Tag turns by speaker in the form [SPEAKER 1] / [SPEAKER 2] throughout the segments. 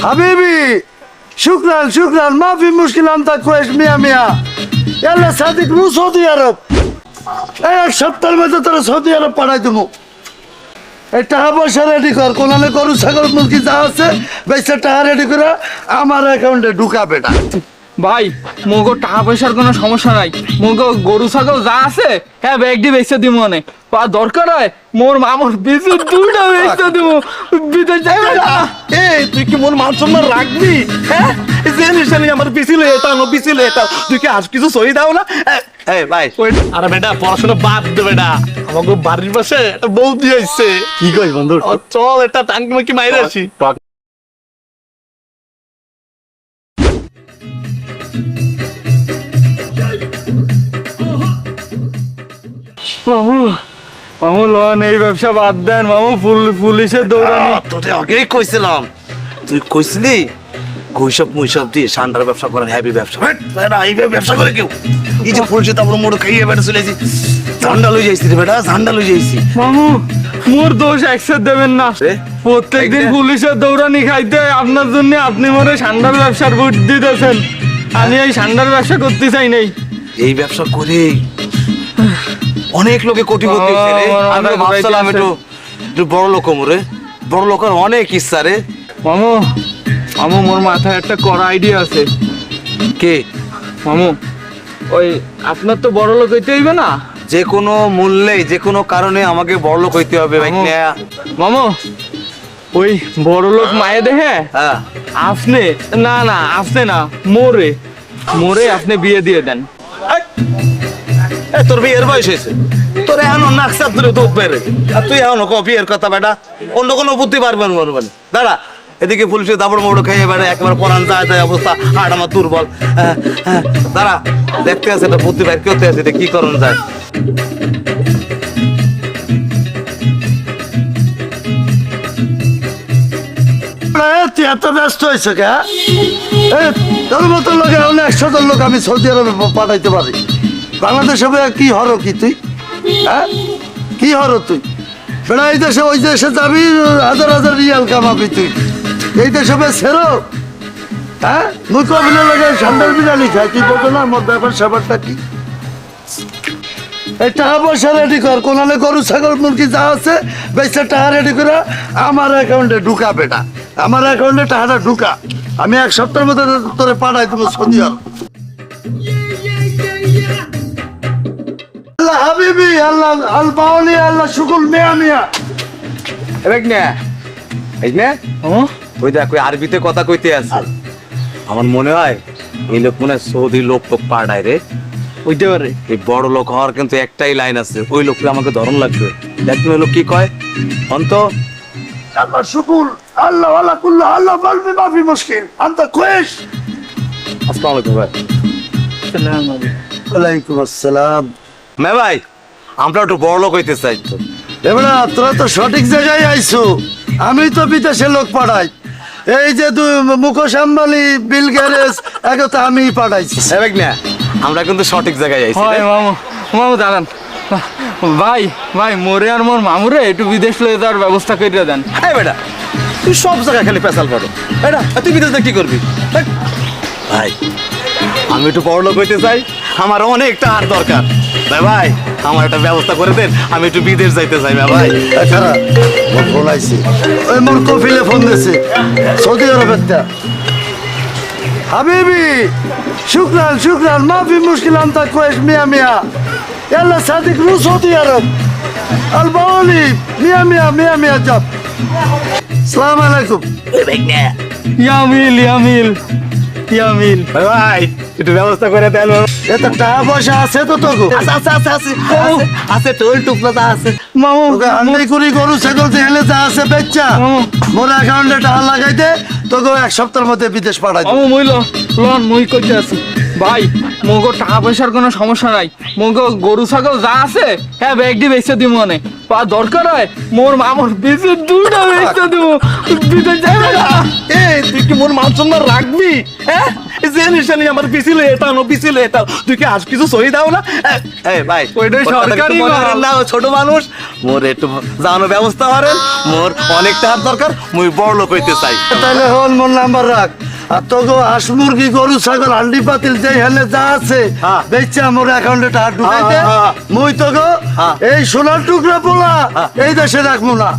[SPEAKER 1] হাবিবি শুকরান শুকরান মাফি মুশকিল আনতা কোয়েশ মিয়া মিয়া ইয়াল্লা সাদিক রু সৌদি আরব এক সপ্তাহের মধ্যে তোরা সৌদি আরব পাঠাই দেবো এই টাকা পয়সা রেডি কর কোনালে গরু ছাগল মুরগি যা আছে বেশি টাকা রেডি করে আমার অ্যাকাউন্টে ঢুকা বেটা
[SPEAKER 2] ভাই মোগো টাকা পয়সার কোনো সমস্যা নাই মোগো গরু ছাগল যা আছে হ্যাঁ ব্যাগটি বেচতে দিব মনে দরকার হয় মোর মামুর বিজু দুইটা বেচতে দিব বিদেশ যাবে না
[SPEAKER 3] তুই কি মোর মান সম্মান রাখবি? হ্যাঁ জেনে আমার পিছিল পিছিল তুই কি আর কিছু সই দাও না? ভাই আরে বেটা পড়াশোনা বাদ দে বেটা, আমাকে বাড়ির পাশে একটা বৌদি হয়েছে।
[SPEAKER 1] কি কই বন্ধু
[SPEAKER 3] চল এটা টাঙ্কি মাকি মাইরে আসি।
[SPEAKER 2] মামু মামু লন এই ব্যবসা বাদ দেন মামু পুলিশের দৌড়ানি
[SPEAKER 3] তোকে আগেই কইছিলাম, তুই কইছিলি কৈশব মুইসব দিয়ে সান্ডার ব্যবসা করেন হ্যাপি ব্যবসা এইভাবে ব্যবসা করে কেউ এই যে ফুলছে তারপর মোড় খাইয়ে বেটা চলে যাইছি ঝান্ডা লই যাইছি রে বেটা ঝান্ডা লই যাইছি।
[SPEAKER 2] মামু মোর দোষ একসাথে দেবেন না, প্রত্যেকদিন পুলিশের দৌড়ানি খাইতে আপনার জন্য আপনি মোরে সান্ডার ব্যবসার বুট দিতেছেন, আমি এই সান্ডার ব্যবসা করতে চাই নাই।
[SPEAKER 3] এই ব্যবসা করে অনেক লোকে কোটিপতি হইছে রে, আমি ভাবছিলাম একটু বড় লোক মোরে, বড় লোকের অনেক ইচ্ছা রে।
[SPEAKER 2] মামু মামু মোর মাথায় একটা কড়া আইডিয়া আছে।
[SPEAKER 3] কে?
[SPEAKER 2] মামু ওই আপনার তো বড় লোক হইতে হইবে না,
[SPEAKER 3] যে কোনো মূল্যে যে কোনো কারণে আমাকে বড় লোক হইতে হবে ভাই।
[SPEAKER 2] মামু ওই বড় লোক মায়ে দেখে
[SPEAKER 3] হ্যাঁ
[SPEAKER 2] আপনি না না আপনি না মোরে মোরে আপনি বিয়ে দিয়ে দেন।
[SPEAKER 3] তোর বিয়ের বয়স হয়েছে, তোর এখনো নাকসাত ধরে দুধ বেড়ে আর তুই এখনো বিয়ের কথা বেটা অন্য কোনো বুদ্ধি পারবেন বলবেন। দাঁড়া এদিকে পুলিশের দাবড় মোড় খাইয়ে বেড়ে একবার পরান যায় যায় অবস্থা আর আমার দুর্বল। দাঁড়া দেখতে আছে একটা বুদ্ধি বাইর করতে আছে কি করণ যায়।
[SPEAKER 1] তুই এত ব্যস্ত হয়েছে কে? তোর মতো লোক অনেক 100 লোক আমি সৌদি আরবে পাঠাইতে পারি। বাংলাদেশে কি হরো কি তুই? হ্যাঁ কি হরো তুই? বেড়া এই দেশে ওই দেশে যাবি হাজার হাজার রিয়াল কামাবি তুই, এই দেশে ছেড়ো। হ্যাঁ মুই কবিলে লাগে সান্ডার বিরিয়ানি খাই, তুই বলতো না আমার ব্যাপার স্যাপারটা কি? এই টাকা পয়সা রেডি কর কোনালে গরু ছাগল মুরগি যা আছে বেশি টাকা রেডি করে আমার অ্যাকাউন্টে ঢুকা বেটা, আমার অ্যাকাউন্টে টাকাটা ঢুকা, আমি 1 সপ্তাহের মধ্যে তোরে পাঠাই দেবো সৌদি আরব। আল্লাহ হাবিবি আল্লাহ আল বাউলি আল্লাহ শুকুল মিয়া মিয়া
[SPEAKER 3] ওই দেখ ওই আরবিতে কথা কইতে আছে, আমার মনে হয় এই লোক মনে হয় সৌদি লোক টোক পাঠায় রে।
[SPEAKER 2] ওইতে পারে
[SPEAKER 3] এই বড় লোক হওয়ার কিন্তু একটাই লাইন আছে, ওই লোকটা আমাকে ধরন লাগবে। দেখুন ওই লোক কি কয় অন্ত
[SPEAKER 1] আল্লাহ শুকুল আল্লাহ আল্লাহ কুল্লাহ আল্লাহ বালবি মাফি মুশকিল আনতা কোয়েশ।
[SPEAKER 3] আসসালামু আলাইকুম ভাই।
[SPEAKER 1] ওয়ালাইকুম আসসালাম।
[SPEAKER 3] মে ভাই আমরা একটু বড় লোক হইতে চাই তো।
[SPEAKER 1] এবারে তোরা তো সঠিক জায়গায় আইছো, আমি তো বিদেশে লোক পাঠাই, এই যে তুই মুকেশ আম্বানি বিল গেটস একে তো আমিই পাঠাইছি।
[SPEAKER 3] না আমরা কিন্তু সঠিক জায়গায় আইছি।
[SPEAKER 2] হয় মামু মামু দাঁড়ান ভাই ভাই মোরে আর মোর মামুরে একটু বিদেশ লয়ে যাওয়ার ব্যবস্থা করে দেন।
[SPEAKER 3] হ্যাঁ বেটা তুই সব জায়গায় খালি পেশাল পারো বেটা, তুই বিদেশে কি করবি? ভাই আমি একটু বড় লোক হইতে চাই, আমার অনেক টাকার দরকার ভাই, ভাই আমার একটা ব্যবস্থা করে দেন, আমি একটু বিদেশ যাইতে চাই ভাই।
[SPEAKER 1] ফোন আইছি ওই মোর কফিলে ফোন দিয়েছে সৌদি আরবের তা। হাবিবি শুকরান শুকরান মাফি মুশকিল আনতা কোয়েশ মিয়া মিয়া ইয়াল্লা সাদিক রু সৌদি আরব আল বাউলি মিয়া মিয়া মিয়া মিয়া যাব। আসসালামু আলাইকুম।
[SPEAKER 2] ইয়ামিল ইয়ামিল ইয়ামিল
[SPEAKER 3] ভাই ভাই একটু ব্যবস্থা করে দেন।
[SPEAKER 1] এত টাকা পয়সা আছে তো তোকে?
[SPEAKER 3] আছে টোল টুকলা আছে
[SPEAKER 2] মামু
[SPEAKER 1] আন্দাই করি গরু ছাগল দেখলে যা আছে বেচ্চা মোর অ্যাকাউন্টে টাকা লাগাইতে তোকে 1 সপ্তাহের মধ্যে বিদেশ পাঠাই।
[SPEAKER 2] মামু মুই লন মুই কইতে আছি ভাই মোগো টাকা পয়সার কোনো সমস্যা নাই, মোগো গরু ছাগল যা আছে হ্যাঁ ব্যাগটি বেচতে দিব মনে দরকার হয় মোর মামুর বিজু দুইটা বেচতে দিব বিদেশ যাবে না।
[SPEAKER 3] তুই কি মোর মান সম্মান রাখবি? হ্যাঁ, যে নিশানি আমার পিছিলে এটা তুই কি আজ কিছু সহি দাও না? এই ভাই,
[SPEAKER 2] ওইটাই
[SPEAKER 3] ওর কথা
[SPEAKER 2] সরকারি
[SPEAKER 3] একটু মনে
[SPEAKER 2] মাল।
[SPEAKER 3] করেন না, ও ছোট মানুষ, মোর একটু জানো ব্যবস্থা করেন, মোর অনেক টাকার দরকার, মুই বড় লোক হইতে চাই।
[SPEAKER 1] তাইলে হল মোর নাম্বার রাখ। আর তোকে হাঁস মুরগি গরু ছাগল হান্ডি পাতিল যে হেলে যা আছে
[SPEAKER 3] হ্যাঁ।
[SPEAKER 1] বেচে আমার অ্যাকাউন্টে টাকা ঢুকাইতে
[SPEAKER 3] হ্যাঁ।
[SPEAKER 1] মুই তোকে
[SPEAKER 3] হ্যাঁ।
[SPEAKER 1] এই সোনার টুকরা পোলা এই দেশে রাখবো না।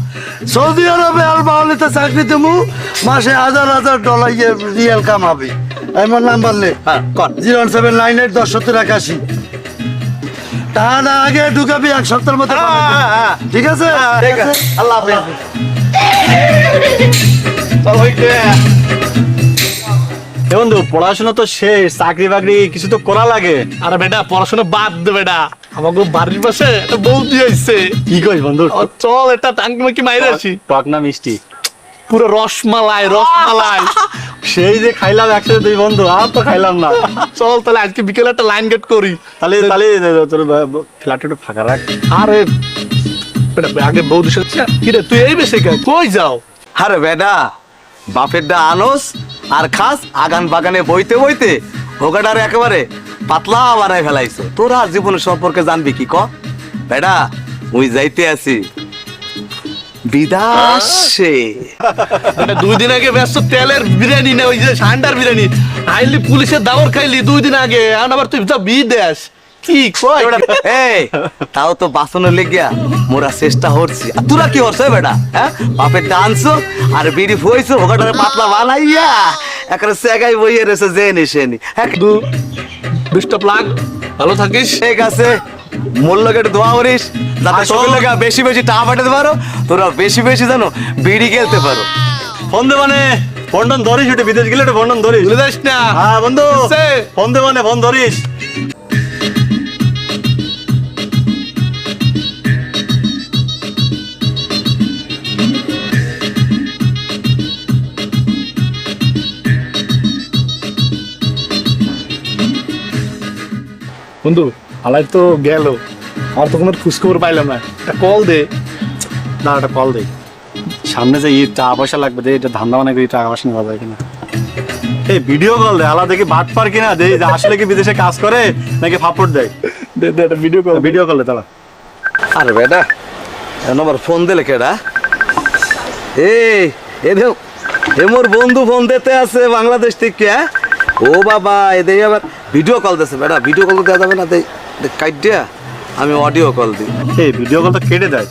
[SPEAKER 1] সৌদি আরবে আল বাউলিতে চাকরি দেবো, মাসে $1000 রিয়াল কামাবি। আমার নাম্বার নে,
[SPEAKER 3] হ্যাঁ, কর।
[SPEAKER 1] 07998107081। টাকাটা আগে ঢুকাবি, এক সপ্তাহের মধ্যে পাঠাবি। ঠিক আছে?
[SPEAKER 3] ঠিক আছে, আল্লাহ হাফেজ। চল হইতে।
[SPEAKER 4] এ বন্ধু পড়াশোনা তো শেষ, চাকরি বাকরি কিছু তো করা লাগে।
[SPEAKER 5] আরে বেটা পড়াশোনা বাদ দে বেটা, আমাকে বাড়ির পাশে একটা বৌদি আইছে।
[SPEAKER 4] কি কইস বন্ধু?
[SPEAKER 5] চল একটা টাঙ্কি মাকি মাইরে আসি।
[SPEAKER 4] টক না মিষ্টি?
[SPEAKER 5] পুরো রসমালাই রসমালাই।
[SPEAKER 4] সেই যে খাইলাম একসাথে দুই বন্ধু, আর তো খাইলাম না।
[SPEAKER 5] চল তাহলে আজকে বিকেলে একটা লাইন গেট করি।
[SPEAKER 4] তাহলে তাহলে তোর ফ্ল্যাট একটু ফাঁকা রাখ।
[SPEAKER 5] আরে বেটা আগে বৌদির সাথে কিরে তুই এই বেশি কই যাও?
[SPEAKER 3] আরে বেটা, বাপেরটা আনোস আর খাস, আগান বাগানে বইতে বইতে ভোগাটারে একেবারে পাতলা বানায় ফেলাইছো। তোরা জীবনের সম্পর্কে জানবি কি ক বেটা? ওই যাইতে আছি বিদেশে।
[SPEAKER 5] বেটা 2 দিন আগে ব্যস্ত তেলের বিরিয়ানি না, ওই যে সান্ডার বিরিয়ানি আইলি পুলিশের দাওয়ার খাইলি 2 দিন আগে, আর আবার তুই তো বিদেশ কি কই?
[SPEAKER 3] এই তাও তো বাসনের লেগিয়া মোরা চেষ্টা করছি, আর তোরা কি করছো বেটা? হ্যাঁ, বাপের ডান্সো আর বিড়ি ফুয়েছো, ভোগাটারে পাতলা বানাইয়া একেবারে সেগাই বইয়ে রয়েছে যে নিশেনি। হ্যাঁ,
[SPEAKER 5] ডিস্টার্ব লাগ, ভালো থাকিস।
[SPEAKER 3] ঠিক আছে, মূল্য কেটে দোয়া করিস যাতে সকল লেগা বেশি বেশি টাকা পাঠাতে পারো, তোরা বেশি বেশি জানো বিড়ি খেলতে পারো।
[SPEAKER 4] ফোন দে মানে বন্ডন ধরিস, ওটা বিদেশ গেলে ওটা বন্ডন ধরিস।
[SPEAKER 5] ভুলে যাস না।
[SPEAKER 4] হ্যাঁ বন্ধু,
[SPEAKER 5] সে।
[SPEAKER 4] ফোন দে মানে ফোন ধরিস।
[SPEAKER 5] বন্ধু আলাই তো গেল, আর তো কোনো খোঁজখবর পাইলাম না, একটা কল দে।
[SPEAKER 4] না একটা কল দে, সামনে যে ঈদ টাকা পয়সা লাগবে, দে এটা ধান্দা বানাই করি, টাকা পয়সা নেওয়া যায় কিনা। এই ভিডিও কল দে, আলাদা দেখি বাট পার কিনা, দে যে আসলে কি বিদেশে কাজ করে নাকি ফাপড় দেয়।
[SPEAKER 5] দে দে একটা ভিডিও কল।
[SPEAKER 4] ভিডিও কল দে তারা।
[SPEAKER 3] আরে বেটা আমার ফোন দিলে কেডা? এ দেও, এ মোর বন্ধু ফোন দিতে আছে বাংলাদেশ থেকে। হ্যাঁ? ও বাবা, এ দেই আবার ভিডিও কল দিছে। বেটা ভিডিও কল দেওয়া যাবে না, দেই কাট দিয়া আমি অডিও কল দিই।
[SPEAKER 4] এই ভিডিও কলটা কেটে দেয়,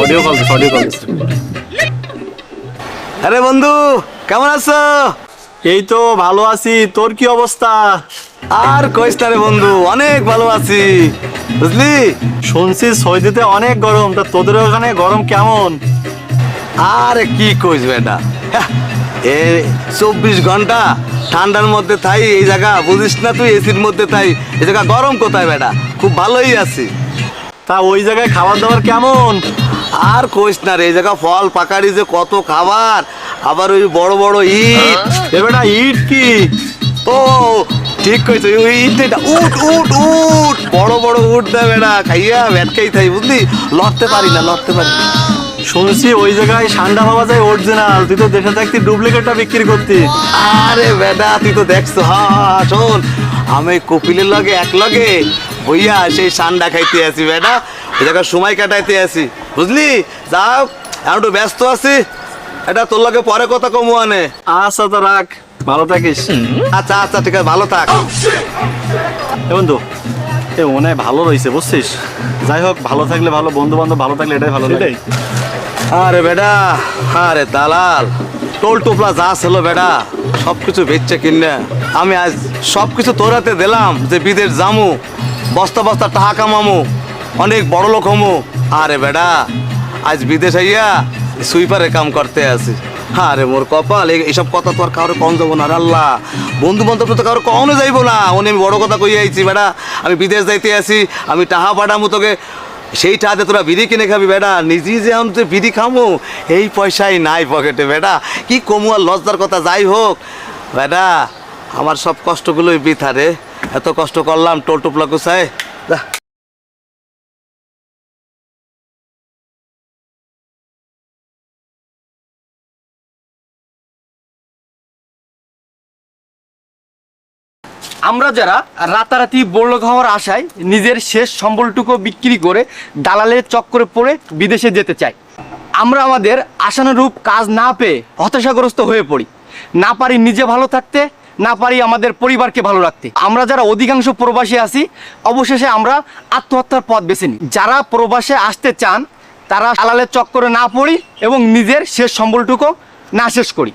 [SPEAKER 4] audio call this, audio call this.
[SPEAKER 3] আরে বন্ধু কেমন আছো?
[SPEAKER 4] এই তো ভালো আছি, তোর কি অবস্থা?
[SPEAKER 3] আর কইস না রে বন্ধু, অনেক ভালো আছি বুঝলি।
[SPEAKER 4] শুনছি সৌদিতে অনেক গরম, তা তোদের ওখানে গরম কেমন?
[SPEAKER 3] আরে কি কইস বেটা, হ্যাঁ, এ 24 ঘন্টা ঠান্ডার মধ্যে থাই এই জায়গা, বুঝিস না তুই? এসির মধ্যে থাই এই জায়গা, গরম কোথায় বেটা? খুব ভালোই আছি।
[SPEAKER 4] তা ওই জায়গায় খাবার দাবার কেমন?
[SPEAKER 3] আর কইস না রে, এই জায়গা ফল পাকাড়ি যে কত খাবার, আবার ওই বড় বড় ইট।
[SPEAKER 4] এ বেটা ইট কি?
[SPEAKER 3] ও ঠিক কইছো, ওই ইট এটা উট উট উট, বড় বড় উট দেয় বেটা, খাইয়া ভেটকাই থাই বুঝলি, লড়তে পারি না, লড়তে পারি না।
[SPEAKER 4] শুনছি ওই জায়গায় ঠান্ডা পাওয়া যায় অরিজিনাল, তুই তো দেশে থাকতি ডুপ্লিকেটটা বিক্রি করতি।
[SPEAKER 3] আরে বেটা তুই তো দেখছো, হ্যাঁ শোন, আমি কপিলের লগে এক লগে বইয়া সেই সান্ডা খাইতে আছি বেটা, ওই জায়গায় সময় কাটাইতে আছি বুঝলি। যাও এখন একটু ব্যস্ত আছি, এটা তোর লগে পরে কথা কমু আনে।
[SPEAKER 4] আচ্ছা তো রাখ, ভালো থাকিস।
[SPEAKER 3] আচ্ছা আচ্ছা ঠিক আছে, ভালো থাক।
[SPEAKER 4] এ বন্ধু, এ মনে হয় ভালো রয়েছে বুঝছিস। যাই হোক, ভালো থাকলে ভালো, বন্ধু বান্ধব ভালো থাকলে এটাই ভালো লাগে।
[SPEAKER 5] সেটাই।
[SPEAKER 3] আরে বেটা, আরে দালাল টোল টোপলা যা ছিল বেটা সবকিছু বেচছে কিনে আমি আজ সবকিছু তোর হাতে দিলাম, যে বিদেশ জামু, বস্তা বস্তা টাকা কামামু, অনেক বড় লোক হমু। আরে বেটা আজ বিদেশ আইয়া সুইপারে কাম করতে আছি। আরে মোর কপাল, এইসব কথা তো আর কারো কম যাবো না। আল্লাহ, বন্ধু বান্ধব তো কারো কমও যাইবো না। আমি বড় কথা কই আইছি বেটা, আমি বিদেশ যাইতে আছি, আমি টাহা পাঠামু তোকে, সেই টাহাতে তোরা বিড়ি কিনে খাবি বেটা। নিজেই যে আমি বিড়ি খামু এই পয়সাই নাই পকেটে বেটা, কি কমু আর লজ্জার কথা। যাই হোক বেটা, আমার সব কষ্টগুলোই বৃথা রে, এত কষ্ট করলাম টোল টোপলা গুছায়। যা
[SPEAKER 6] আমরা যারা রাতারাতি বড়লোক হওয়ার আশায় নিজের শেষ সম্বলটুকু বিক্রি করে দালালের চক্করে পড়ে বিদেশে যেতে চাই, আমরা আমাদের আশানুরূপ কাজ না পেয়ে হতাশাগ্রস্ত হয়ে পড়ি, না পারি নিজে ভালো থাকতে, না পারি আমাদের পরিবারকে ভালো রাখতে। আমরা যারা অধিকাংশ প্রবাসী আছি অবশেষে আমরা আত্মহত্যার পথ বেছে নিই। যারা প্রবাসে আসতে চান তারা দালালের চক্করে না পড়ি এবং নিজের শেষ সম্বলটুকু না শেষ করি।